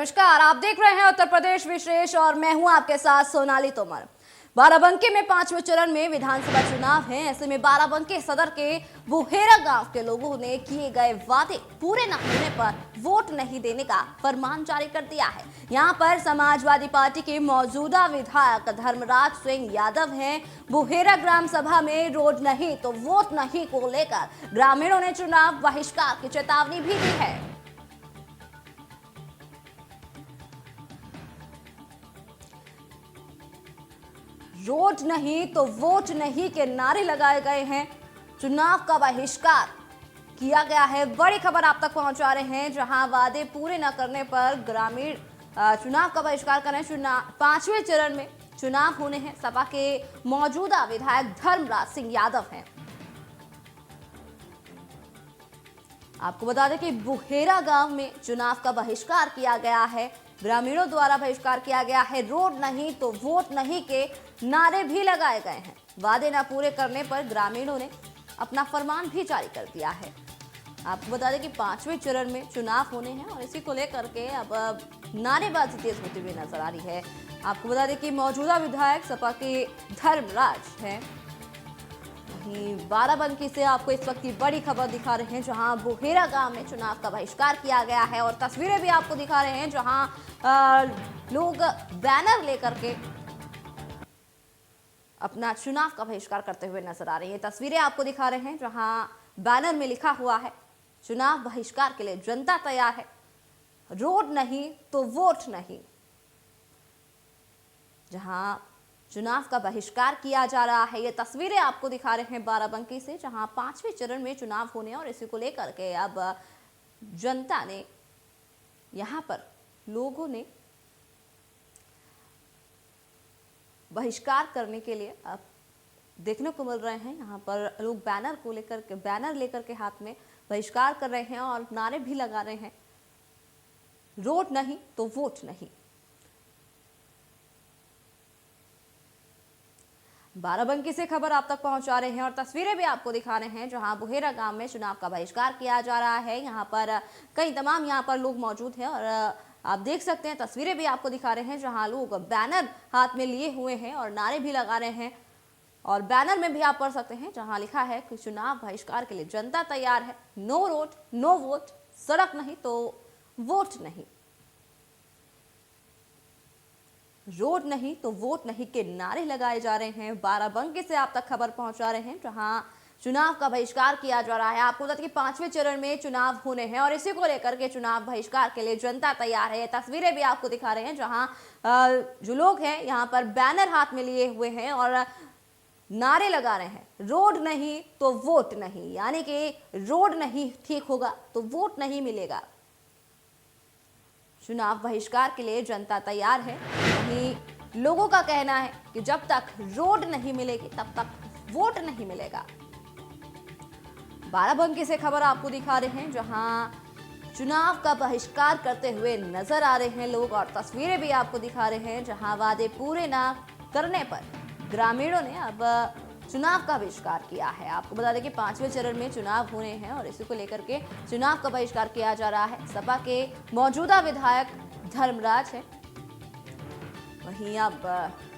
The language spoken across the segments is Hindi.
नमस्कार, आप देख रहे हैं उत्तर प्रदेश विशेष और मैं हूं आपके साथ सोनाली तोमर। बाराबंकी में 5वें चरण में विधानसभा चुनाव है। ऐसे में बाराबंकी सदर के बुहेरा गांव के लोगों ने किए गए वादे पूरे न होने पर वोट नहीं देने का फरमान जारी कर दिया है। यहां पर समाजवादी पार्टी के मौजूदा विधायक धर्मराज सिंह यादव हैं। बुहेरा ग्राम सभा में रोड नहीं तो वोट नहीं को लेकर ग्रामीणों ने चुनाव बहिष्कार की चेतावनी भी दी है। रोड नहीं तो वोट नहीं के नारे लगाए गए हैं। चुनाव का बहिष्कार किया गया है। बड़ी खबर आप तक पहुंचा रहे हैं, जहां वादे पूरे न करने पर ग्रामीण चुनाव का बहिष्कार कर रहे हैं। चुनाव 5वें चरण में चुनाव होने हैं। सपा के मौजूदा विधायक धर्मराज सिंह यादव हैं। आपको बता दें कि बुहेरा गांव में चुनाव का बहिष्कार किया गया है। ग्रामीणों द्वारा बहिष्कार किया गया है। रोड नहीं तो वोट नहीं के नारे भी लगाए गए हैं। वादे न पूरे करने पर ग्रामीणों ने अपना फरमान भी जारी कर दिया है। आपको बता दें कि 5वें चरण में चुनाव होने हैं और इसी को लेकर के अब नारेबाजी तेज होती हुई नजर आ रही है। आपको बता दें कि मौजूदा विधायक सपा के धर्मराज हैं। बाराबंकी से आपको इस वक्त की बड़ी खबर दिखा रहे हैं, जहां बुहेरा गांव में चुनाव का बहिष्कार किया गया है और तस्वीरें भी आपको दिखा रहे हैं, जहां लोग बैनर लेकर के अपना चुनाव का बहिष्कार करते हुए नजर आ रही है। तस्वीरें आपको दिखा रहे हैं, जहां बैनर में लिखा हुआ है चुनाव बहिष्कार के लिए जनता तैयार है, रोड नहीं तो वोट नहीं। जहां चुनाव का बहिष्कार किया जा रहा है। ये तस्वीरें आपको दिखा रहे हैं बाराबंकी से, जहां 5वें चरण में चुनाव होने और इसी को लेकर के अब जनता ने, यहां पर लोगों ने बहिष्कार करने के लिए अब देखने को मिल रहे हैं। यहां पर लोग बैनर लेकर के हाथ में बहिष्कार कर रहे हैं और नारे भी लगा रहे हैं, रोड नहीं तो वोट नहीं। बाराबंकी से खबर आप तक पहुंचा रहे हैं और तस्वीरें भी आपको दिखा रहे हैं, जहां बुहेरा गांव में चुनाव का बहिष्कार किया जा रहा है। यहां पर कई तमाम यहां पर लोग मौजूद हैं और आप देख सकते हैं, तस्वीरें भी आपको दिखा रहे हैं, जहां लोग बैनर हाथ में लिए हुए हैं और नारे भी लगा रहे हैं। और बैनर में भी आप पढ़ सकते हैं, जहां लिखा है कि चुनाव बहिष्कार के लिए जनता तैयार है, नो रोड नो वोट, सड़क नहीं तो वोट नहीं। रोड नहीं तो वोट नहीं के नारे लगाए जा रहे हैं। बाराबंकी से आप तक खबर पहुंचा रहे हैं, जहां चुनाव का बहिष्कार किया जा रहा है। आपको बता दें कि 5वें चरण में चुनाव होने हैं और इसी को लेकर के चुनाव बहिष्कार के लिए जनता तैयार है। तस्वीरें भी आपको दिखा रहे हैं, जहां जो लोग हैं यहां पर बैनर हाथ में लिए हुए हैं और नारे लगा रहे हैं, रोड नहीं तो वोट नहीं। यानी कि रोड नहीं ठीक होगा तो वोट नहीं मिलेगा। चुनाव बहिष्कार के लिए जनता तैयार है। वहीं लोगों का कहना है कि जब तक रोड नहीं मिलेगी तब तक वोट नहीं मिलेगा। बाराबंकी से खबर आपको दिखा रहे हैं, जहां चुनाव का बहिष्कार करते हुए नजर आ रहे हैं लोग और तस्वीरें भी आपको दिखा रहे हैं, जहां वादे पूरे ना करने पर ग्रामीणों ने अब चुनाव का बहिष्कार किया है। आपको बता दें कि 5वें चरण में चुनाव होने हैं और इसी को लेकर के चुनाव का बहिष्कार किया जा रहा है। सपा के मौजूदा विधायक धर्मराज है। वहीं अब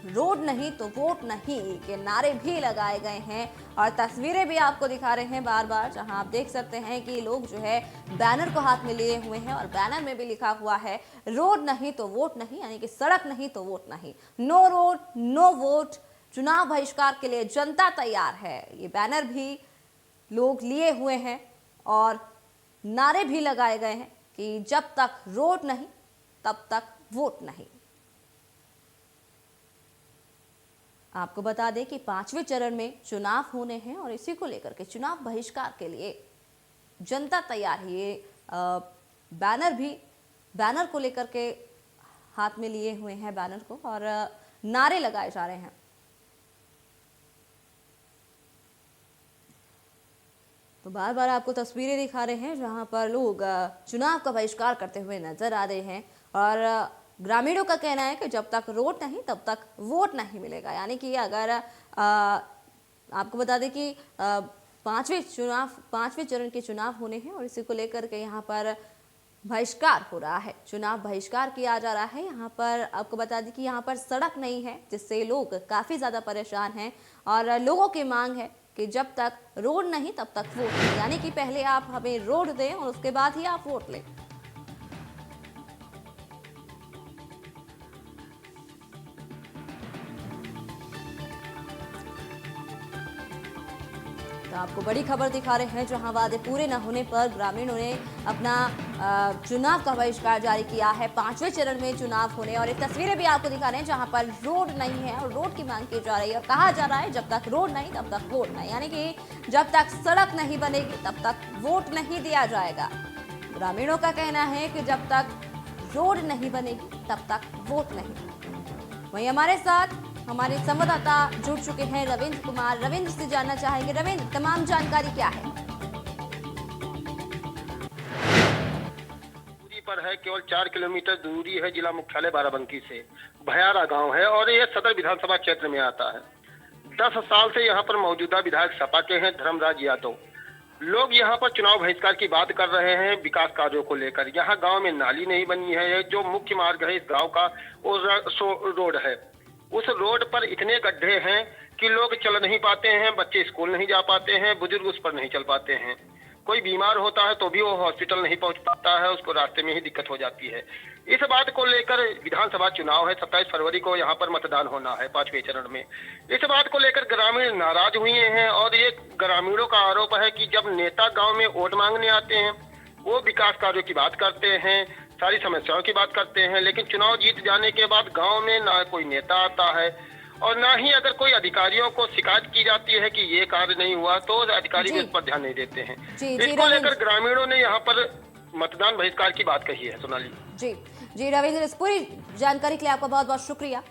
रोड नहीं तो वोट नहीं के नारे भी लगाए गए हैं और तस्वीरें भी आपको दिखा रहे हैं बार बार, जहां आप देख सकते हैं कि लोग जो है बैनर को हाथ में लिए हुए हैं और बैनर में भी लिखा हुआ है रोड नहीं तो वोट नहीं, यानी कि सड़क नहीं तो वोट नहीं, नो रोड नो वोट, चुनाव बहिष्कार के लिए जनता तैयार है। ये बैनर भी लोग लिए हुए हैं और नारे भी लगाए गए हैं कि जब तक रोड नहीं तब तक वोट नहीं। आपको बता दें कि 5वें चरण में चुनाव होने हैं और इसी को लेकर के चुनाव बहिष्कार के लिए जनता तैयार है। ये बैनर को लेकर के हाथ में लिए हुए हैं बैनर को और नारे लगाए जा रहे हैं। तो बार बार आपको तस्वीरें दिखा रहे हैं, जहां पर लोग चुनाव का बहिष्कार करते हुए नजर आ रहे हैं और ग्रामीणों का कहना है कि जब तक रोड नहीं तब तक वोट नहीं मिलेगा। यानी कि अगर आपको बता दें कि 5वें चरण के चुनाव होने हैं और इसी को लेकर के यहाँ पर बहिष्कार हो रहा है, चुनाव बहिष्कार किया जा रहा है। यहाँ पर आपको बता दें कि यहाँ पर सड़क नहीं है, जिससे लोग काफ़ी ज़्यादा परेशान हैं और लोगों की मांग है कि जब तक रोड नहीं तब तक वोट नहीं, यानी कि पहले आप हमें रोड दें और उसके बाद ही आप वोट लें। तो आपको बड़ी खबर दिखा रहे हैं, जहां वादे पूरे न होने पर ग्रामीणों ने अपना चुनाव का बहिष्कार जारी किया है। 5वें चरण में चुनाव होने और एक तस्वीरें भी आपको दिखा रहे हैं जहां पर रोड नहीं है और रोड की मांग की जा रही है और कहा जा रहा है जब तक रोड नहीं तब तक वोट नहीं, यानी कि जब तक सड़क नहीं बनेगी तब तक वोट नहीं दिया जाएगा। ग्रामीणों का कहना है कि जब तक रोड नहीं बनेगी तब तक वोट नहीं। वहीं हमारे साथ हमारे संवाददाता जुड़ चुके हैं रविंद्र कुमार। रविंद्र से जानना चाहेंगे, रविंद्र तमाम जानकारी क्या है? दूरी पर है, केवल 4 किलोमीटर दूरी है जिला मुख्यालय बाराबंकी से। भयारा गांव है और ये सदर विधानसभा क्षेत्र में आता है। 10 साल से यहाँ पर मौजूदा विधायक सपा के हैं धर्मराज यादव। लोग यहाँ पर चुनाव बहिष्कार की बात कर रहे हैं विकास कार्यों को लेकर। यहाँ गांव में नाली नहीं बनी है, जो मुख्य मार्ग है इस गांव का वो रोड है। उस रोड पर इतने गड्ढे हैं कि लोग चल नहीं पाते हैं, बच्चे स्कूल नहीं जा पाते हैं, बुजुर्ग उस पर नहीं चल पाते हैं। कोई बीमार होता है तो भी वो हॉस्पिटल नहीं पहुंच पाता है, उसको रास्ते में ही दिक्कत हो जाती है। इस बात को लेकर विधानसभा चुनाव है, 27 फरवरी को यहाँ पर मतदान होना है 5वें चरण में। इस बात को लेकर ग्रामीण नाराज हुए हैं और ये ग्रामीणों का आरोप है कि जब नेता गाँव में वोट मांगने आते हैं वो विकास कार्यों की बात करते हैं, सारी समस्याओं की बात करते हैं, लेकिन चुनाव जीत जाने के बाद गांव में ना कोई नेता आता है और ना ही अगर कोई अधिकारियों को शिकायत की जाती है कि ये कार्य नहीं हुआ तो अधिकारी भी इस पर ध्यान नहीं देते हैं। इसको लेकर ग्रामीणों ने यहाँ पर मतदान बहिष्कार की बात कही है। सोनाली जी रविंद्र, इस पूरी जानकारी के लिए आपका बहुत बहुत शुक्रिया।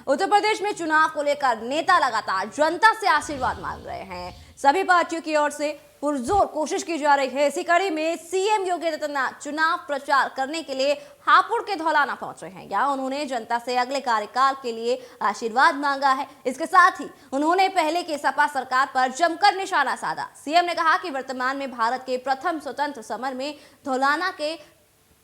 उत्तर प्रदेश में चुनाव को लेकर नेता लगातार जनता से आशीर्वाद मांग रहे हैं। सभी पार्टियों की ओर से पुरजोर कोशिश की जा रही है। इसी कड़ी में सीएम योगी आदित्यनाथ चुनाव प्रचार करने के लिए हापुड़ के धौलाना पहुंचे हैं। यहाँ उन्होंने जनता से अगले कार्यकाल के लिए आशीर्वाद मांगा है। इसके साथ ही उन्होंने पहले की सपा सरकार पर जमकर निशाना साधा। सीएम ने कहा कि वर्तमान में भारत के प्रथम स्वतंत्र समर में धौलाना के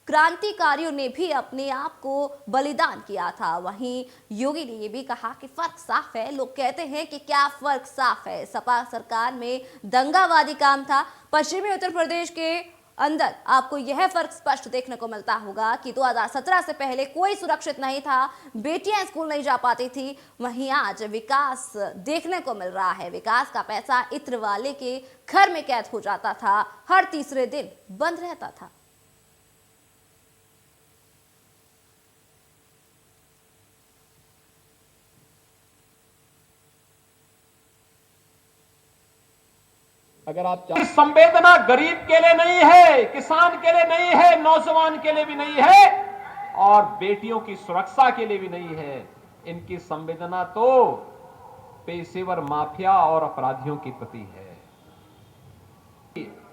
क्रांतिकारियों ने भी अपने आप को बलिदान किया था। वहीं योगी ने यह भी कहा कि फर्क साफ है। लोग कहते हैं कि क्या फर्क साफ है, सपा सरकार में दंगावादी काम था। पश्चिमी उत्तर प्रदेश के अंदर आपको यह फर्क स्पष्ट देखने को मिलता होगा कि 2017 से पहले कोई सुरक्षित नहीं था, बेटियां स्कूल नहीं जा पाती थी। वहीं आज विकास देखने को मिल रहा है। विकास का पैसा इत्र वाले के घर में कैद हो जाता था, हर तीसरे दिन बंद रहता था। अगर आप संवेदना गरीब के लिए नहीं है, किसान के लिए नहीं है, नौजवान के लिए भी नहीं है और बेटियों की सुरक्षा के लिए भी नहीं है। इनकी संवेदना तो पेशेवर माफिया और अपराधियों के प्रति है।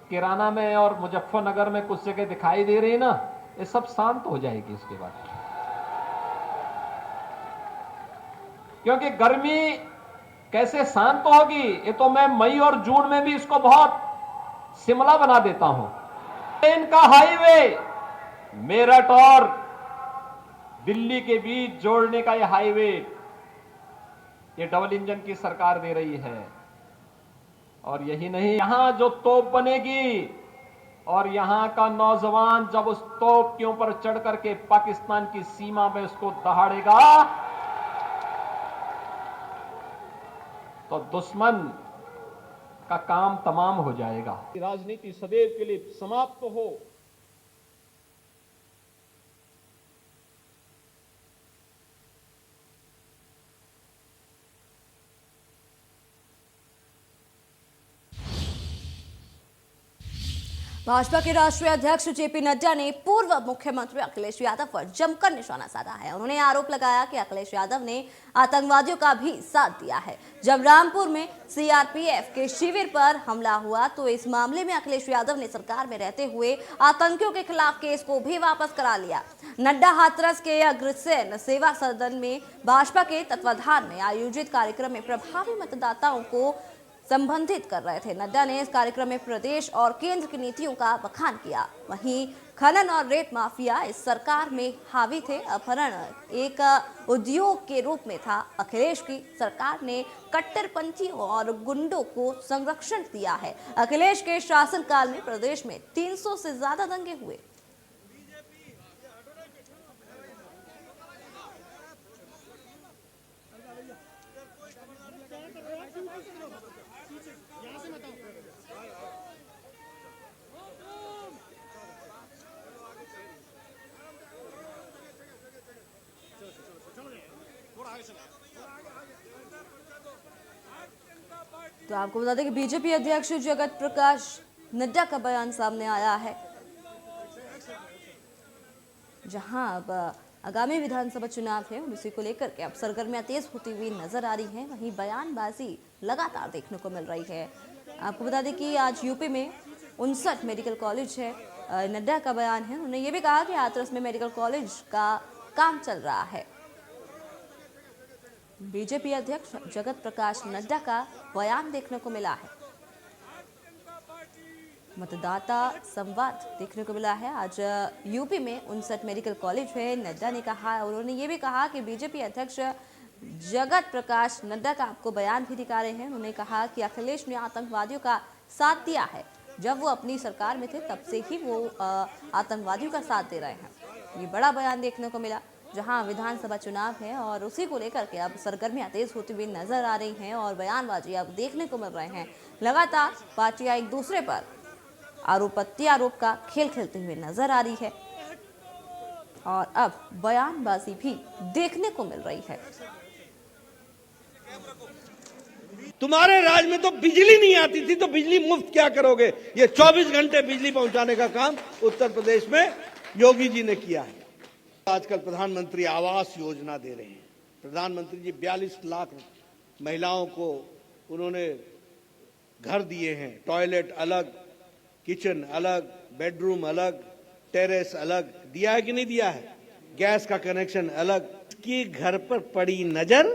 किराना में और मुजफ्फरनगर में कुछ जगह दिखाई दे रही ना, ये सब शांत हो जाएगी इसके बाद, क्योंकि गर्मी कैसे शांत होगी ये तो मैं मई और जून में भी इसको बहुत शिमला बना देता हूं। ट्रेन का हाईवे मेरठ और दिल्ली के बीच जोड़ने का ये हाईवे, ये डबल इंजन की सरकार दे रही है। और यही नहीं, यहां जो तोप बनेगी और यहां का नौजवान जब उस तोप के ऊपर चढ़ करके पाकिस्तान की सीमा में उसको दहाड़ेगा तो दुश्मन का काम तमाम हो जाएगा। राजनीति सदैव के लिए समाप्त हो। भाजपा के राष्ट्रीय अध्यक्ष जेपी नड्डा ने पूर्व मुख्यमंत्री अखिलेश यादव पर जमकर निशाना साधा है। उन्होंने आरोप लगाया कि अखिलेश यादव ने आतंकवादियों का भी साथ दिया है। जब रामपुर में सीआरपीएफ के शिविर पर हमला हुआ तो इस मामले में अखिलेश यादव ने सरकार में रहते हुए आतंकियों के खिलाफ केस को भी वापस करा लिया। नड्डा हाथरस के अग्रसेन सेवा सदन में भाजपा के तत्वाधान में आयोजित कार्यक्रम में प्रभावी मतदाताओं को संबोधित कर रहे थे। नड्डा ने इस कार्यक्रम में प्रदेश और केंद्र की नीतियों का बखान किया। वहीं खनन और रेत माफिया इस सरकार में हावी थे। अपहरण एक उद्योग के रूप में था। अखिलेश की सरकार ने कट्टरपंथियों और गुंडों को संरक्षण दिया है। अखिलेश के शासनकाल में प्रदेश में 300 से ज्यादा दंगे हुए। तो आपको बता दें कि बीजेपी अध्यक्ष जगत प्रकाश नड्डा का बयान सामने आया है, जहां अब आगामी विधानसभा चुनाव है, उसी को लेकर के अब सरगर्मियां तेज होती हुई नजर आ रही हैं। वहीं बयानबाजी लगातार देखने को मिल रही है। आपको बता दें कि आज यूपी में 59 मेडिकल कॉलेज है। नड्डा का बयान है, उन्होंने ये भी कहा कि हाथरस में मेडिकल कॉलेज का काम चल रहा है। बीजेपी अध्यक्ष जगत प्रकाश नड्डा का बयान देखने को मिला है। मतदाता संवाद देखने को मिला है। आज यूपी में 59 मेडिकल कॉलेज है। नड्डा ने कहा, उन्होंने ये भी कहा कि बीजेपी अध्यक्ष जगत प्रकाश नड्डा का आपको बयान भी दिखा रहे हैं। उन्होंने कहा कि अखिलेश ने आतंकवादियों का साथ दिया है। जब वो अपनी सरकार में थे तब से ही वो आतंकवादियों का साथ दे रहे हैं। ये बड़ा बयान देखने को मिला, जहां विधानसभा चुनाव है और उसी को लेकर के अब सरगर्मियां तेज होती हुई नजर आ रही हैं और बयानबाजी अब देखने को मिल रहे हैं। लगातार पार्टियां एक दूसरे पर आरोप प्रत्यारोप का खेल खेलते हुए नजर आ रही है और अब बयानबाजी भी देखने को मिल रही है। तुम्हारे राज में तो बिजली नहीं आती थी, तो बिजली मुफ्त क्या करोगे? ये 24 घंटे बिजली पहुंचाने का काम उत्तर प्रदेश में योगी जी ने किया है। आजकल प्रधानमंत्री आवास योजना दे रहे हैं। प्रधानमंत्री जी 42 लाख महिलाओं को उन्होंने घर दिए हैं। टॉयलेट अलग, किचन अलग, बेडरूम अलग, टेरेस अलग दिया है कि नहीं दिया है? गैस का कनेक्शन अलग। कि घर पर पड़ी नजर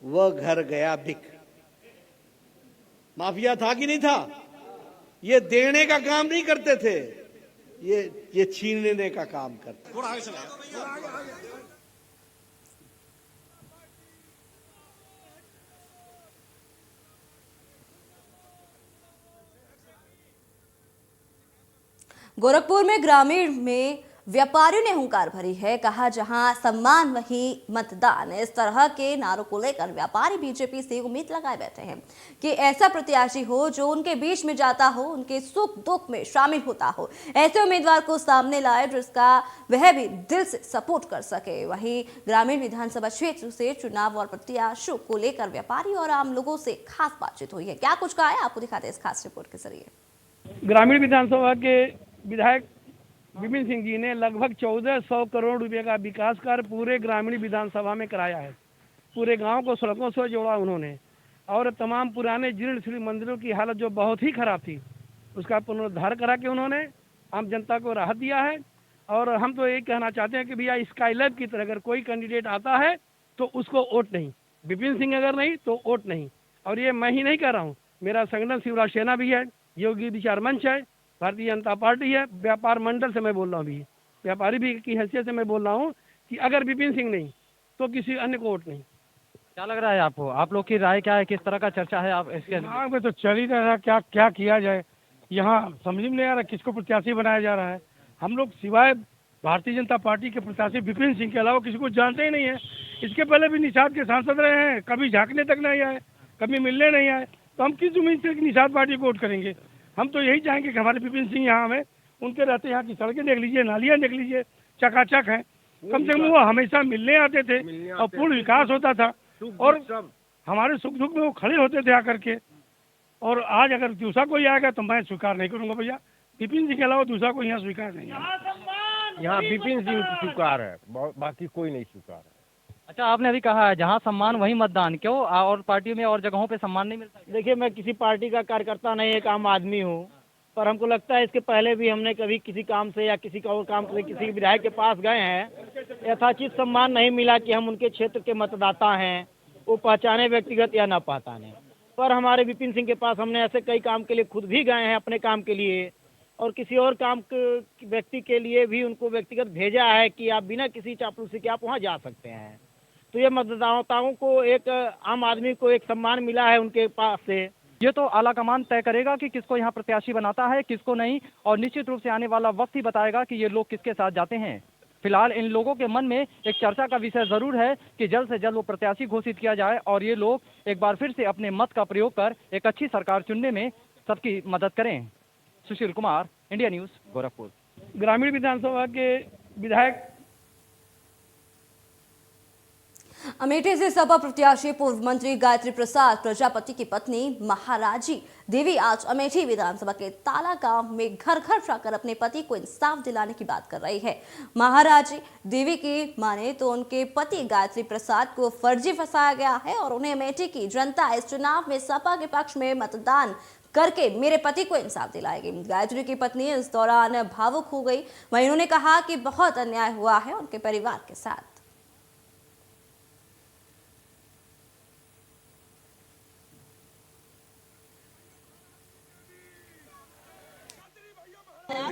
वह घर गया बिक। माफिया था कि नहीं था? ये देने का काम नहीं करते थे, ये छीनने का काम करते। थोड़ा आगे चला। गोरखपुर में ग्रामीण में व्यापारियों ने हुंकार भरी है। कहा, जहां सम्मान वहीं मतदान, इस तरह के नारों को लेकर व्यापारी बीजेपी से उम्मीद लगाए बैठे हैं कि ऐसा प्रत्याशी हो जो उनके बीच में जाता हो, उनके सुख दुख में शामिल होता हो। ऐसे उम्मीदवार को सामने लाए जिसका वह भी दिल से सपोर्ट कर सके। वहीं ग्रामीण विधानसभा क्षेत्र से चुनाव और प्रत्याशियों को लेकर व्यापारी और आम लोगों से खास बातचीत हुई है। क्या कुछ कहा है, आपको दिखाते हैं इस खास रिपोर्ट के जरिए। ग्रामीण विधानसभा के विधायक विपिन सिंह जी ने लगभग 1400 करोड़ रुपए का विकास कार्य पूरे ग्रामीण विधानसभा में कराया है। पूरे गांव को सड़कों से जोड़ा उन्होंने, और तमाम पुराने जीर्ण शीर्ण मंदिरों की हालत जो बहुत ही खराब थी उसका पुनरुद्धार करा के उन्होंने आम जनता को राहत दिया है। और हम तो यही कहना चाहते हैं कि भैया स्काईलैब की तरह अगर कोई कैंडिडेट आता है तो उसको वोट नहीं, विपिन सिंह अगर नहीं तो वोट नहीं। और ये मैं ही नहीं कह रहा हूँ, मेरा संगठन शिवराज सेना भी है, योगी विचार मंच है, भारतीय जनता पार्टी है, व्यापार मंडल से मैं बोल रहा हूँ, भी व्यापारी भी की हैसियत से मैं बोल रहा हूँ कि अगर विपिन सिंह नहीं तो किसी अन्य को वोट नहीं। क्या लग रहा है आपको? आप लोग की राय क्या है? किस तरह का चर्चा है आप इसके? में तो चल ही रहा, क्या क्या किया जाए, यहाँ समझ में नहीं आ रहा किसको प्रत्याशी बनाया जा रहा है। हम लोग सिवाय भारतीय जनता पार्टी के प्रत्याशी विपिन सिंह के अलावा किसी को जानते ही नहीं है। इसके पहले भी निषाद के सांसद रहे हैं, कभी झांकने तक नहीं आए, कभी मिलने नहीं आए, तो हम किस उम्मीद से निषाद पार्टी को वोट करेंगे? हम तो यही चाहेंगे कि हमारे विपिन सिंह यहाँ हमें, उनके रहते यहाँ की सड़कें देख लीजिए, नालियाँ देख लीजिए, चकाचक हैं। कम से कम वो हमेशा मिलने आते थे और पूर्ण विकास होता था, और हमारे सुख दुख में वो खड़े होते थे आकर के। और आज अगर दूसरा कोई आएगा तो मैं स्वीकार नहीं करूँगा भैया, विपिन सिंह के अलावा दूसरा कोई यहाँ स्वीकार नहीं है। यहाँ विपिन सिंह स्वीकार है, बाकी कोई नहीं स्वीकार है। अच्छा, आपने अभी कहा है जहाँ सम्मान वहीं मतदान, क्यों और पार्टियों में और जगहों पे सम्मान नहीं मिलता? देखिए, मैं किसी पार्टी का कार्यकर्ता नहीं, एक आम आदमी हूँ, पर हमको लगता है इसके पहले भी हमने कभी किसी काम से या किसी का और काम से किसी विधायक के पास गए हैं, यथाचित सम्मान नहीं मिला कि हम उनके क्षेत्र के मतदाता हैं, वो पहचाने व्यक्तिगत या न पहचाने। पर हमारे विपिन सिंह के पास हमने ऐसे कई काम के लिए खुद भी गए हैं अपने काम के लिए, और किसी और काम के व्यक्ति के लिए भी उनको व्यक्तिगत भेजा है कि आप बिना किसी चापलूसी के आप वहाँ जा सकते हैं। तो ये मतदाताओं को, एक आम आदमी को एक सम्मान मिला है उनके पास से। ये तो आला कमान तय करेगा कि किसको यहाँ प्रत्याशी बनाता है, किसको नहीं, और निश्चित रूप से आने वाला वक्त ही बताएगा कि ये लोग किसके साथ जाते हैं। फिलहाल इन लोगों के मन में एक चर्चा का विषय जरूर है कि जल्द से जल्द वो प्रत्याशी घोषित किया जाए और ये लोग एक बार फिर से अपने मत का प्रयोग कर एक अच्छी सरकार चुनने में सबकी मदद करें। Sushil Kumar, India news, Gorakhpur. ग्रामीण विधानसभा के विधायक अमेठी से सपा प्रत्याशी पूर्व मंत्री गायत्री प्रसाद प्रजापति की पत्नी महाराजी देवी आज अमेठी विधानसभा के ताला गांव में घर घर जाकर अपने पति को इंसाफ दिलाने की बात कर रही है। महाराजी देवी की माने तो उनके पति गायत्री प्रसाद को फर्जी फंसाया गया है और उन्हें अमेठी की जनता इस चुनाव में सपा के पक्ष में मतदान करके मेरे पति को इंसाफ दिलाएगी। गायत्री की पत्नी इस दौरान भावुक हो गई। वहीं उन्होंने कहा कि बहुत अन्याय हुआ है उनके परिवार के साथ।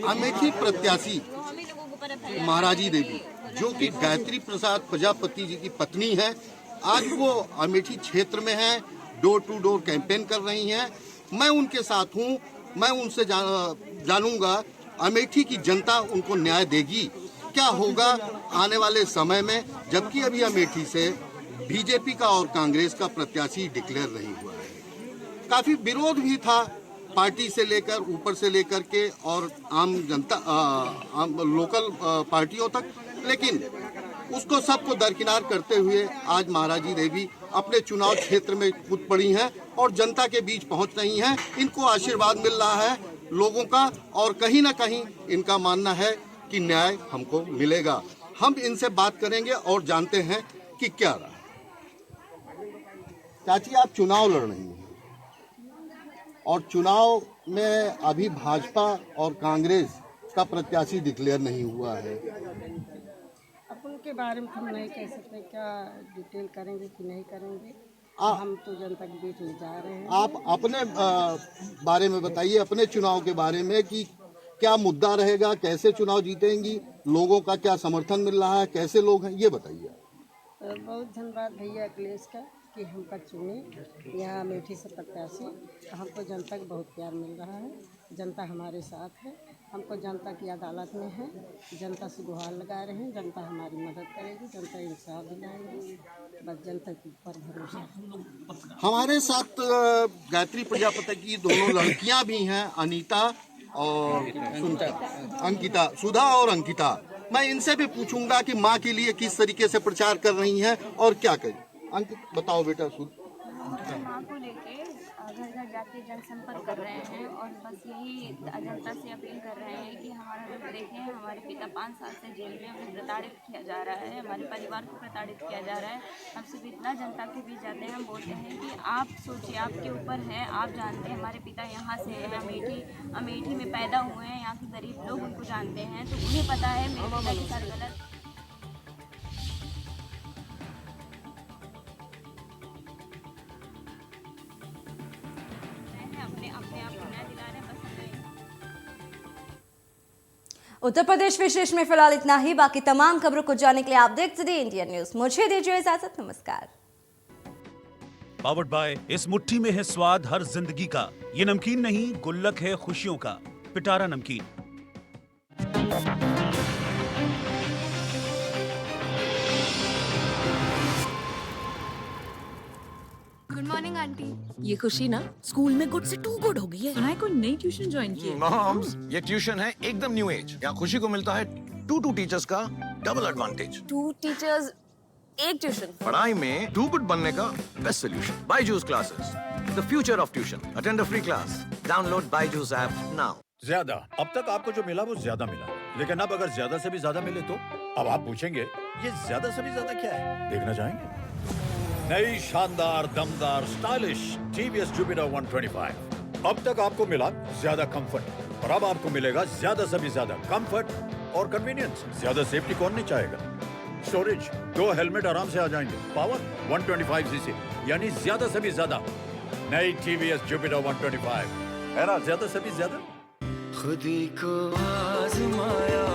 अमेठी प्रत्याशी महाराजी देवी, जो कि गायत्री प्रसाद प्रजापति जी की पत्नी है, आज वो अमेठी क्षेत्र में है, डोर टू डोर कैंपेन कर रही हैं। मैं उनके साथ हूं। मैं उनसे जानूंगा अमेठी की जनता उनको न्याय देगी। क्या होगा आने वाले समय में, जबकि अभी अमेठी से बीजेपी का और कांग्रेस का प्रत्याशी डिक्लेयर नहीं हुआ है। काफी विरोध भी था पार्टी से लेकर, ऊपर से लेकर के और आम जनता, लोकल पार्टियों तक, लेकिन उसको सबको दरकिनार करते हुए आज महाराजी देवी अपने चुनाव क्षेत्र में कूद पड़ी हैं और जनता के बीच पहुंच रही हैं। इनको आशीर्वाद मिल रहा है लोगों का और कहीं ना कहीं इनका मानना है कि न्याय हमको मिलेगा। हम इनसे बात करेंगे और जानते हैं कि क्या रहा। चाची, आप चुनाव लड़ रही हैं और चुनाव में अभी भाजपा और कांग्रेस का प्रत्याशी डिक्लेयर नहीं हुआ है। अब उनके बारे में हम नहीं कह सकते, क्या डिटेल करेंगे कि नहीं करेंगे। हम तो जनता के बीच में जा रहे हैं। आप अपने बारे में बताइए, अपने चुनाव के बारे में कि क्या मुद्दा रहेगा, कैसे चुनाव जीतेंगी, लोगों का क्या समर्थन मिल रहा है, कैसे लोग हैं, ये बताइए। बहुत धन्यवाद भैया अखिलेश का कि हमका चुने यहाँ अमेठी से प्रत्याशी। हमको जनता का बहुत प्यार मिल रहा है, जनता हमारे साथ है, हमको जनता की अदालत में है, जनता से गुहार लगा रहे हैं, जनता हमारी मदद करेगी, जनता इंसाफ दिलाएगी, बस जनता के ऊपर भरोसा है। हमारे साथ गायत्री प्रजापति की दोनों लड़कियां भी हैं, अनीता और अंकिता, सुधा और अंकिता। मैं इनसे भी पूछूंगा कि माँ के लिए किस तरीके से प्रचार कर रही हैं और क्या करें। अंकित, बताओ बेटा। माँ को लेके घर घर जाके जनसंपर्क कर रहे हैं और बस यही जनता से अपील कर रहे हैं कि हमारा रूप देखें। हमारे पिता 5 साल से जेल में हमें प्रताड़ित किया जा रहा है, हमारे परिवार को प्रताड़ित किया जा रहा है। हम सिर्फ इतना जनता के बीच जाते हैं, हम बोलते हैं कि आप सोचिए, आपके ऊपर है, आप जानते हैं हमारे पिता यहाँ से हैं, अमेठी में पैदा हुए हैं, यहाँ के गरीब लोग उनको जानते हैं, तो उन्हें पता है मेरे पिता के साथ गलत। उत्तर प्रदेश विशेष में फिलहाल इतना ही। बाकी तमाम खबरों को जानने के लिए आप देखते रहिए इंडिया न्यूज। मुझे दीजिए इजाजत, नमस्कार। पावर्ड बाय, इस मुट्ठी में है स्वाद हर जिंदगी का। ये नमकीन नहीं, गुल्लक है खुशियों का। पिटारा नमकीन। Good morning aunty. ये खुशी ना स्कूल में गुड से टू गुड हो गई है। सुना है कोई नई ट्यूशन ज्वाइन की है। मॉम्स, ये ट्यूशन है एकदम न्यू एज। यहाँ खुशी को मिलता है 2 टीचर्स का डबल एडवांटेज। 2 teachers, 1 tuition. पढ़ाई में 2 गुड बनने का best solution. Byju's classes, the future of tuition. Attend a free class. Download Byju's app now. ज्यादा, अब तक आपको जो मिला वो ज्यादा मिला, लेकिन अब अगर ज्यादा से भी ज्यादा मिले तो अब आप पूछेंगे ये ज्यादा से भी ज्यादा क्या है। देखना चाहेंगे? नई शानदार दमदार स्टाइलिश टीवीएस जुपिटर 125। अब तक आपको मिला ज्यादा कंफर्ट और अब आपको मिलेगा ज्यादा से भी ज्यादा कंफर्ट और कन्वीनियंस। ज्यादा सेफ्टी कौन नहीं चाहेगा। स्टोरेज, 2 हेलमेट आराम से आ जाएंगे। पावर 125 सीसी, यानी ज्यादा से भी ज्यादा। नई टीवीएस जुपिटर 125 है ना, ज्यादा से भी ज्यादा। खुदी को आजमाया